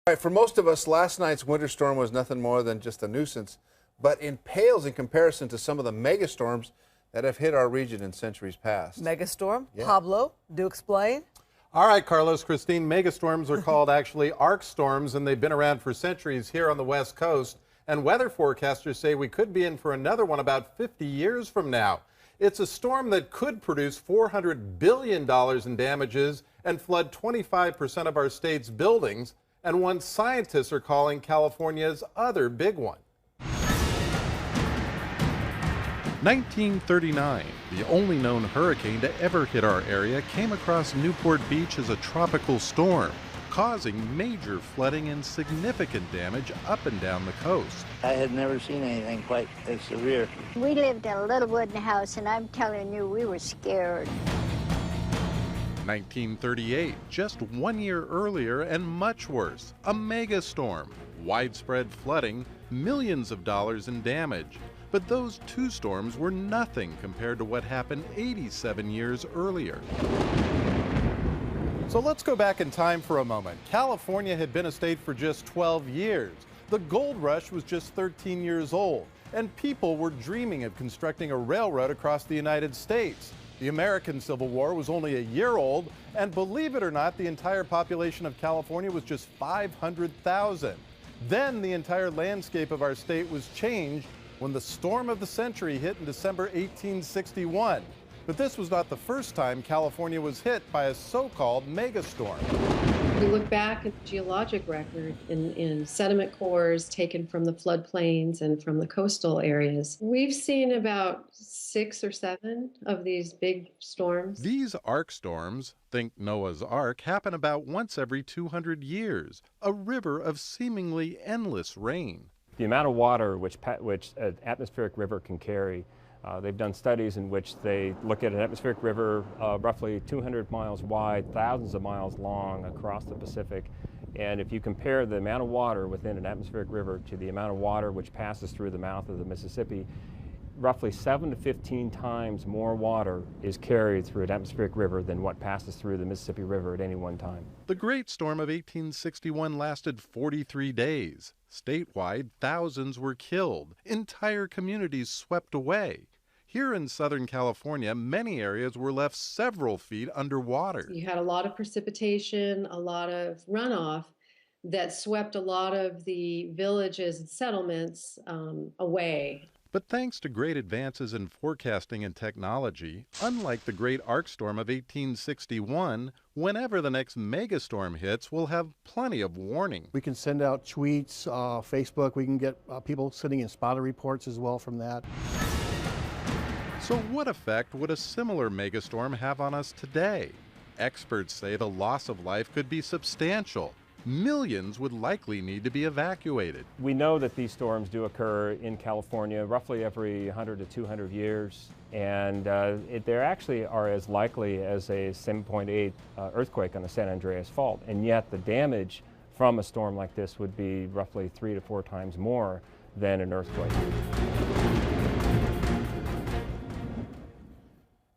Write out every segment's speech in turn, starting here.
All right, for most of us, last night's winter storm was nothing more than just a nuisance, but it pales in comparison to some of the megastorms that have hit our region in centuries past. MegaStorm? Yeah. Pablo, do explain. All right, Carlos, Christine, megastorms are called actually arc storms, and they've been around for centuries here on the West Coast. And weather forecasters say we could be in for another one about 50 years from now. It's a storm that could produce $400 billion in damages and flood 25% of our state's buildings, and one scientists are calling California's other big one. 1939, the only known hurricane to ever hit our area, came across Newport Beach as a tropical storm, causing major flooding and significant damage up and down the coast. I had never seen anything quite as severe. We lived in a little wooden house, and I'm telling you, we were scared. 1938, just 1 year earlier and much worse, a megastorm, widespread flooding, millions of dollars in damage. But those two storms were nothing compared to what happened 87 years earlier. So let's go back in time for a moment. California had been a state for just 12 years. The gold rush was just 13 years old, and people were dreaming of constructing a railroad across the United States. The American Civil War was only a year old, and believe it or not, the entire population of California was just 500,000. Then the entire landscape of our state was changed when the storm of the century hit in December 1861. But this was not the first time California was hit by a so-called megastorm. We look back at the geologic record in sediment cores taken from the floodplains and from the coastal areas. We've seen about 6 or 7 of these big storms. These arc storms, think Noah's Ark, happen about once every 200 years, a river of seemingly endless rain. The amount of water which an atmospheric river can carry, they've done studies in which they look at an atmospheric river roughly 200 miles wide, thousands of miles long across the Pacific. And if you compare the amount of water within an atmospheric river to the amount of water which passes through the mouth of the Mississippi, roughly 7 to 15 times more water is carried through an atmospheric river than what passes through the Mississippi River at any one time. The Great Storm of 1861 lasted 43 days. Statewide, thousands were killed. Entire communities swept away. Here in Southern California, many areas were left several feet underwater. You had a lot of precipitation, a lot of runoff that swept a lot of the villages and settlements away. But thanks to great advances in forecasting and technology, unlike the Great Arc Storm of 1861, whenever the next megastorm hits, we'll have plenty of warning. We can send out tweets, Facebook. We can get people sending in spotter reports as well from that. So what effect would a similar megastorm have on us today? Experts say the loss of life could be substantial. Millions would likely need to be evacuated. We know that these storms do occur in California roughly every 100 to 200 years, and they actually are as likely as a 7.8 earthquake on the San Andreas Fault, and yet the damage from a storm like this would be roughly 3 to 4 times more than an earthquake.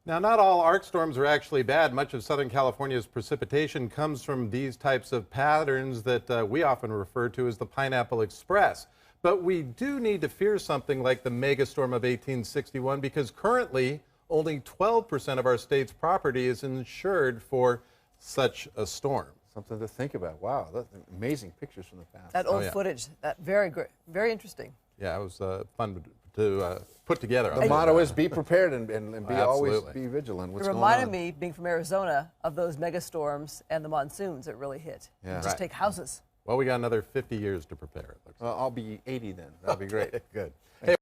Now, not all arc storms are actually bad. Much of Southern California's precipitation comes from these types of patterns that we often refer to as the Pineapple Express. But we do need to fear something like the megastorm of 1861 because currently only 12% of our state's property is insured for such a storm. Something to think about. Wow, that's amazing pictures from the past. That old footage, that very great, very interesting. Yeah, it was fun to put together. The motto is be prepared and be always Absolutely. be vigilant. What's It going on? reminded me, being from Arizona, of those megastorms and the monsoons that really hit. Yeah. Just take houses. Well, we got another 50 years to prepare, it looks like. I'll be 80 then. That'll be great. Good.